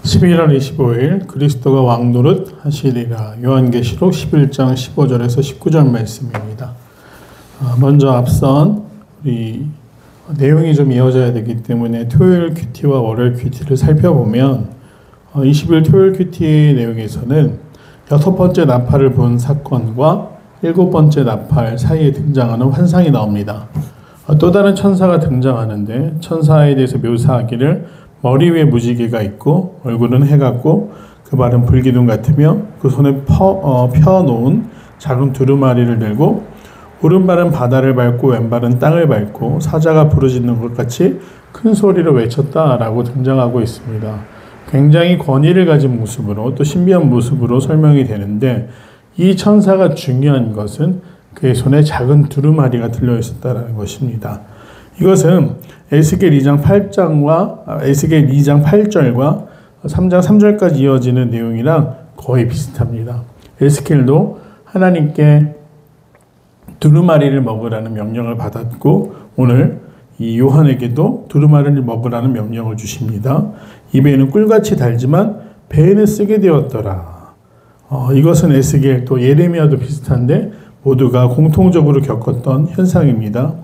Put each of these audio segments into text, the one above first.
(11월 25일) 그리스도가 왕노릇 하시리라. 요한계시록 11장 15절에서 19절 말씀입니다. 먼저 앞선 우리 내용이 좀 이어져야 되기 때문에 토요일 큐티와 월요일 큐티를 살펴보면 20일 토요일 큐티 내용에서는 6번째 나팔을 본 사건과 7번째 나팔 사이에 등장하는 환상이 나옵니다. 또 다른 천사가 등장하는데 천사에 대해서 묘사하기를 머리 위에 무지개가 있고 얼굴은 해 같고 그 발은 불기둥 같으며 그 손에 펴놓은 작은 두루마리를 들고 오른발은 바다를 밟고 왼발은 땅을 밟고 사자가 부르짖는 것 같이 큰 소리로 외쳤다라고 등장하고 있습니다. 굉장히 권위를 가진 모습으로 또 신비한 모습으로 설명이 되는데 이 천사가 중요한 것은 그의 손에 작은 두루마리가 들려 있었다라는 것입니다. 이것은 에스겔 2장 8절과 3장 3절까지 이어지는 내용이랑 거의 비슷합니다. 에스겔도 하나님께 두루마리를 먹으라는 명령을 받았고 오늘 이 요한에게도 두루마리를 먹으라는 명령을 주십니다. 입에는 꿀같이 달지만 배에는 쓰게 되었더라. 이것은 에스겔 또 예레미야도 비슷한데 모두가 공통적으로 겪었던 현상입니다.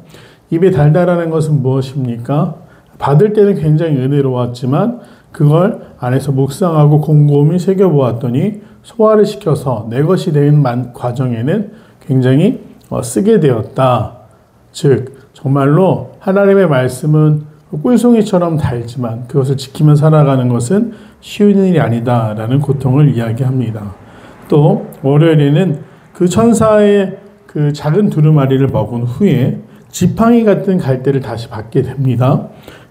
입에 달다라는 것은 무엇입니까? 받을 때는 굉장히 은혜로웠지만 그걸 안에서 묵상하고 곰곰이 새겨보았더니 소화를 시켜서 내 것이 되는 과정에는 굉장히 쓰게 되었다. 즉 정말로 하나님의 말씀은 꿀송이처럼 달지만 그것을 지키며 살아가는 것은 쉬운 일이 아니다라는 고통을 이야기합니다. 또 월요일에는 그 천사의 그 작은 두루마리를 먹은 후에 지팡이 같은 갈대를 다시 받게 됩니다.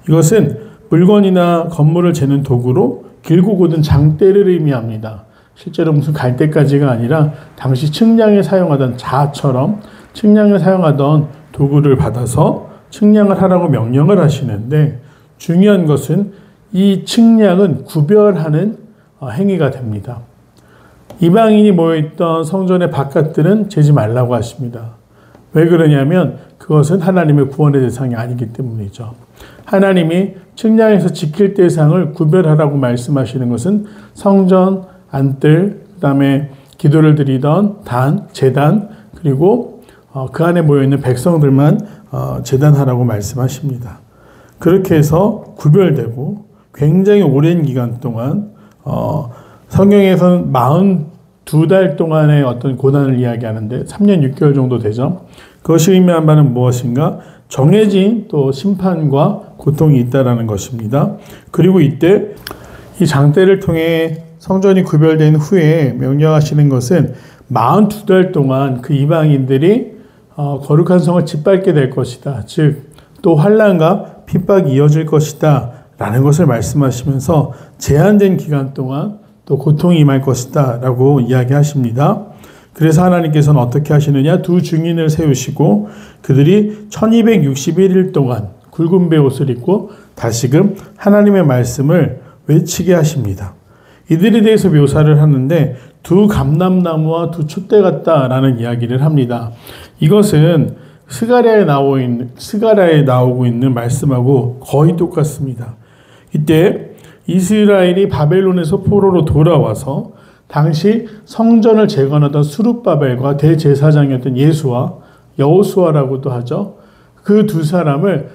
이것은 물건이나 건물을 재는 도구로 길고 곧은 장대를 의미합니다. 실제로 무슨 갈대까지가 아니라 당시 측량에 사용하던 자처럼 측량에 사용하던 도구를 받아서 측량을 하라고 명령을 하시는데 중요한 것은 이 측량은 구별하는 행위가 됩니다. 이방인이 모여있던 성전의 바깥들은 재지 말라고 하십니다. 왜 그러냐면 그것은 하나님의 구원의 대상이 아니기 때문이죠. 하나님이 측량해서 지킬 대상을 구별하라고 말씀하시는 것은 성전, 안뜰, 그 다음에 기도를 드리던 단, 제단, 그리고 그 안에 모여있는 백성들만 제단하라고 말씀하십니다. 그렇게 해서 구별되고 굉장히 오랜 기간 동안 성경에서는 42달 동안의 어떤 고난을 이야기하는데 3년 6개월 정도 되죠. 그것이 의미한 바는 무엇인가? 정해진 또 심판과 고통이 있다라는 것입니다. 그리고 이때 이 장대를 통해 성전이 구별된 후에 명령하시는 것은 42달 동안 그 이방인들이 거룩한 성을 짓밟게 될 것이다. 즉 또 환난과 핍박이 이어질 것이다 라는 것을 말씀하시면서 제한된 기간 동안 또 고통이 임할 것이다 라고 이야기하십니다. 그래서 하나님께서는 어떻게 하시느냐? 두 증인을 세우시고 그들이 1261일 동안 굵은 베옷을 입고 다시금 하나님의 말씀을 외치게 하십니다. 이들에 대해서 묘사를 하는데 두 감람나무와 두 촛대 같다라는 이야기를 합니다. 이것은 스가랴에 나오고 있는 말씀하고 거의 똑같습니다. 이때 이스라엘이 바벨론에서 포로로 돌아와서 당시 성전을 재건하던 수룹바벨과 대제사장이었던 예수와 여호수아라고도 하죠. 그 두 사람을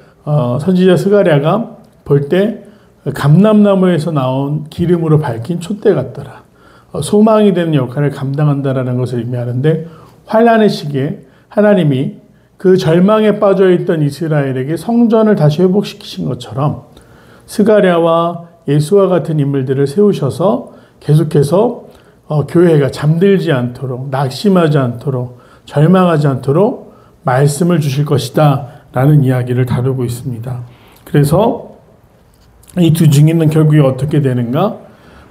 선지자 스가랴가 볼 때 감람나무에서 나온 기름으로 밝힌 촛대 같더라. 소망이 되는 역할을 감당한다라는 것을 의미하는데 환난의 시기에 하나님이 그 절망에 빠져있던 이스라엘에게 성전을 다시 회복시키신 것처럼 스가랴와 예수와 같은 인물들을 세우셔서 계속해서 교회가 잠들지 않도록 낙심하지 않도록 절망하지 않도록 말씀을 주실 것이다 라는 이야기를 다루고 있습니다. 그래서 이 두 증인은 결국에 어떻게 되는가?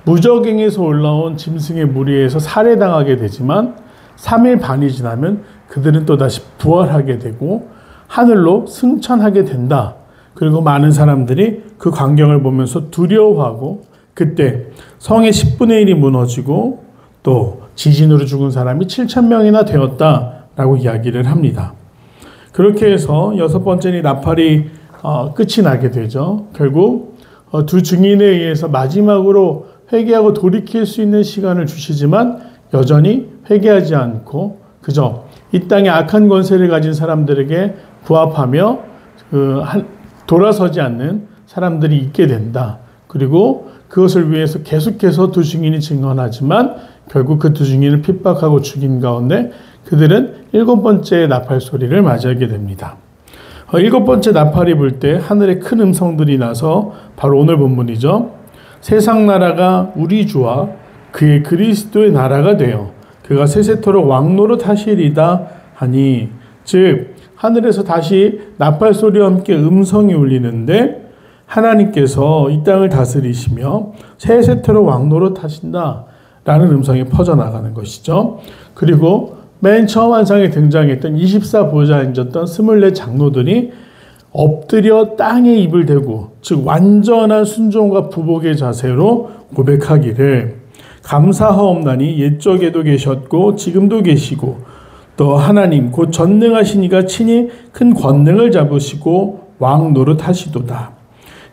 무적행에서 올라온 짐승의 무리에서 살해당하게 되지만 3일 반이 지나면 그들은 또다시 부활하게 되고 하늘로 승천하게 된다. 그리고 많은 사람들이 그 광경을 보면서 두려워하고 그때 성의 10분의 1이 무너지고 또 지진으로 죽은 사람이 7,000명이나 되었다라고 이야기를 합니다. 그렇게 해서 6번째는 나팔이 끝이 나게 되죠. 결국 두 증인에 의해서 마지막으로 회개하고 돌이킬 수 있는 시간을 주시지만 여전히 회개하지 않고 그저 이 땅에 악한 권세를 가진 사람들에게 부합하며 돌아서지 않는 사람들이 있게 된다. 그리고 그것을 위해서 계속해서 두 증인이 증언하지만 결국 그 두 증인을 핍박하고 죽인 가운데 그들은 7번째 나팔 소리를 맞이하게 됩니다. 7번째 나팔이 불 때 하늘에 큰 음성들이 나서 바로 오늘 본문이죠. 세상 나라가 우리 주와 그의 그리스도의 나라가 되어 그가 세세토록 왕노릇 하시리다 하니, 즉 하늘에서 다시 나팔 소리와 함께 음성이 울리는데 하나님께서 이 땅을 다스리시며 세세토록 왕노릇 하신다라는 음성이 퍼져나가는 것이죠. 그리고 맨 처음 환상에 등장했던 24보좌에 앉았던 24 장로들이 엎드려 땅에 입을 대고, 즉 완전한 순종과 부복의 자세로 고백하기를 감사하옵나니 옛적에도 계셨고 지금도 계시고 또 하나님 곧 전능하신 이가 친히 큰 권능을 잡으시고 왕 노릇하시도다.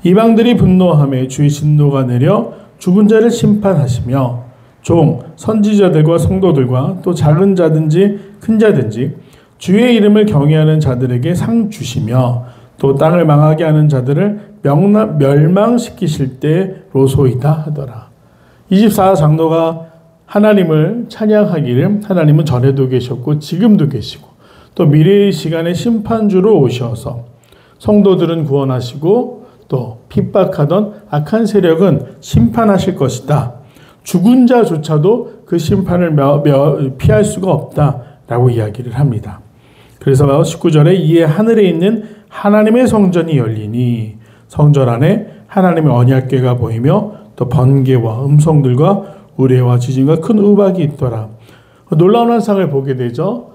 이방들이 분노하며 주의 진노가 내려 죽은 자를 심판하시며 종 선지자들과 성도들과 또 작은 자든지 큰 자든지 주의 이름을 경외하는 자들에게 상 주시며 또 땅을 망하게 하는 자들을 멸망시키실 때로소이다 하더라. 24장로가 하나님을 찬양하기를 하나님은 전에도 계셨고 지금도 계시고 또 미래의 시간에 심판주로 오셔서 성도들은 구원하시고 또 핍박하던 악한 세력은 심판하실 것이다. 죽은 자조차도 그 심판을 피할 수가 없다라고 이야기를 합니다. 그래서 19절에 이에 하늘에 있는 하나님의 성전이 열리니 성전 안에 하나님의 언약궤가 보이며 또 번개와 음성들과 우레와 지진과 큰 우박이 있더라. 놀라운 환상을 보게 되죠.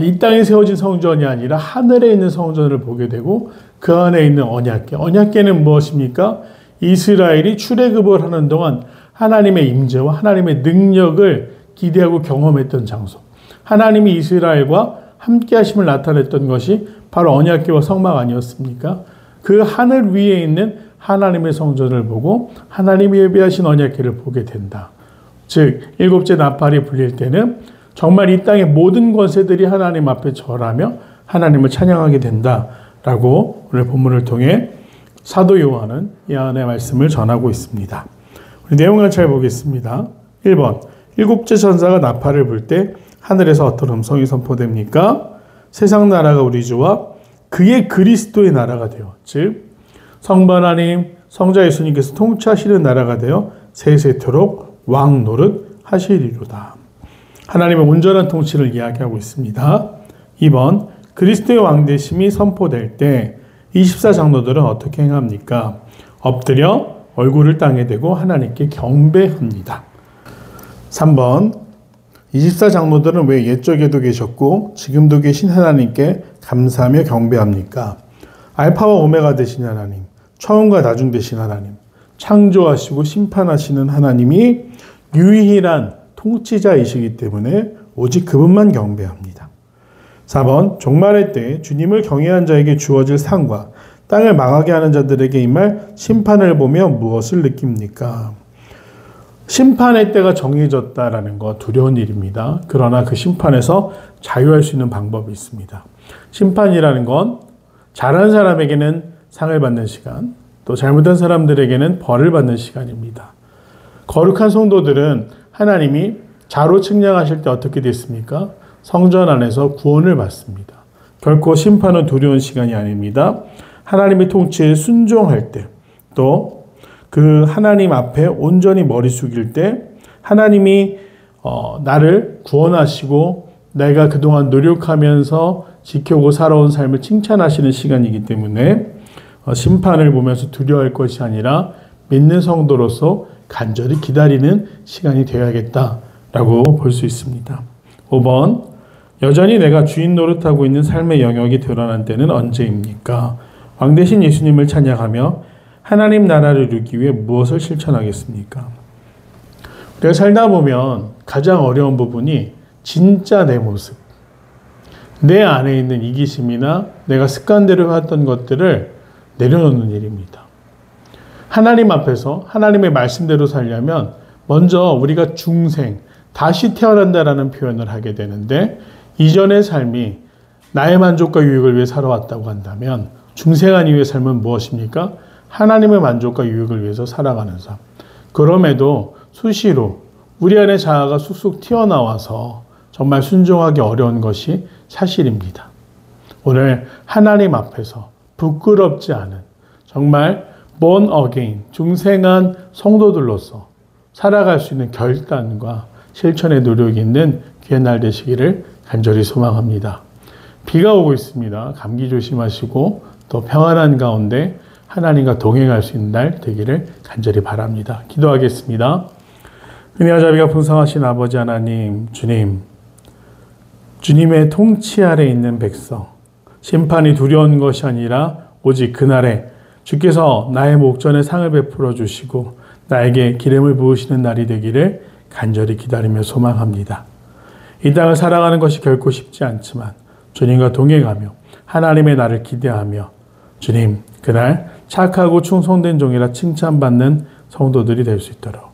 이 땅에 세워진 성전이 아니라 하늘에 있는 성전을 보게 되고 그 안에 있는 언약궤. 언약궤는 무엇입니까? 이스라엘이 출애굽을 하는 동안 하나님의 임재와 하나님의 능력을 기대하고 경험했던 장소. 하나님이 이스라엘과 함께 하심을 나타냈던 것이 바로 언약궤와 성막 아니었습니까? 그 하늘 위에 있는 하나님의 성전을 보고 하나님이 예비하신 언약궤를 보게 된다. 즉 7째 나팔이 불릴 때는 정말 이 땅의 모든 권세들이 하나님 앞에 절하며 하나님을 찬양하게 된다라고 오늘 본문을 통해 사도 요한은 이 안의 말씀을 전하고 있습니다. 우리 내용을 잘 보겠습니다. 1번, 7째 천사가 나팔을 불 때 하늘에서 어떤 음성이 선포됩니까? 세상 나라가 우리 주와 그의 그리스도의 나라가 되어, 즉 성부 하나님, 성자 예수님께서 통치하시는 나라가 되어 세세토록 왕 노릇 하시리로다. 하나님의 온전한 통치를 이야기하고 있습니다. 2번, 그리스도의 왕되심이 선포될 때 24장로들은 어떻게 행합니까? 엎드려 얼굴을 땅에 대고 하나님께 경배합니다. 3번, 24장로들은 왜 옛적에도 계셨고 지금도 계신 하나님께 감사하며 경배합니까? 알파와 오메가 되신 하나님, 처음과 나중 되신 하나님, 창조하시고 심판하시는 하나님이 유일한 통치자이시기 때문에 오직 그분만 경배합니다. 4번, 종말의 때 주님을 경외한 자에게 주어질 상과 땅을 망하게 하는 자들에게 임할 심판을 보며 무엇을 느낍니까? 심판의 때가 정해졌다라는 거 두려운 일입니다. 그러나 그 심판에서 자유할 수 있는 방법이 있습니다. 심판이라는 건 잘한 사람에게는 상을 받는 시간, 또 잘못한 사람들에게는 벌을 받는 시간입니다. 거룩한 성도들은 하나님이 자로 측량하실 때 어떻게 됐습니까? 성전 안에서 구원을 받습니다. 결코 심판은 두려운 시간이 아닙니다. 하나님의 통치에 순종할 때, 또 그 하나님 앞에 온전히 머리 숙일 때 하나님이 나를 구원하시고 내가 그동안 노력하면서 지켜오고 살아온 삶을 칭찬하시는 시간이기 때문에 심판을 보면서 두려워할 것이 아니라 믿는 성도로서 간절히 기다리는 시간이 되어야겠다라고 볼 수 있습니다. 5번 여전히 내가 주인 노릇하고 있는 삶의 영역이 드러난 때는 언제입니까? 왕 대신 예수님을 찬양하며 하나님 나라를 이루기 위해 무엇을 실천하겠습니까? 우리가 살다 보면 가장 어려운 부분이 진짜 내 모습, 내 안에 있는 이기심이나 내가 습관대로 해왔던 것들을 내려놓는 일입니다. 하나님 앞에서 하나님의 말씀대로 살려면 먼저 우리가 중생, 다시 태어난다라는 표현을 하게 되는데 이전의 삶이 나의 만족과 유익을 위해 살아왔다고 한다면 중생한 이후의 삶은 무엇입니까? 하나님의 만족과 유익을 위해서 살아가는 삶. 그럼에도 수시로 우리 안에 자아가 쑥쑥 튀어나와서 정말 순종하기 어려운 것이 사실입니다. 오늘 하나님 앞에서 부끄럽지 않은 정말 born again, 중생한 성도들로서 살아갈 수 있는 결단과 실천의 노력이 있는 귀한 날 되시기를 간절히 소망합니다. 비가 오고 있습니다. 감기 조심하시고 또 평안한 가운데 하나님과 동행할 수 있는 날 되기를 간절히 바랍니다. 기도하겠습니다. 은혜와 자비가 풍성하신 아버지 하나님, 주님의 통치 아래 있는 백성, 심판이 두려운 것이 아니라 오직 그날에 주께서 나의 목전에 상을 베풀어 주시고 나에게 기름을 부으시는 날이 되기를 간절히 기다리며 소망합니다. 이 땅을 살아가는 것이 결코 쉽지 않지만 주님과 동행하며 하나님의 날을 기대하며 주님, 그날 착하고 충성된 종이라 칭찬받는 성도들이 될 수 있도록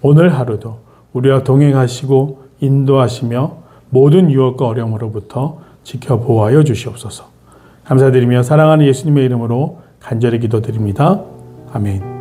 오늘 하루도 우리와 동행하시고 인도하시며 모든 유혹과 어려움으로부터 지켜보호하여 주시옵소서. 감사드리며 사랑하는 예수님의 이름으로 간절히 기도드립니다. 아멘.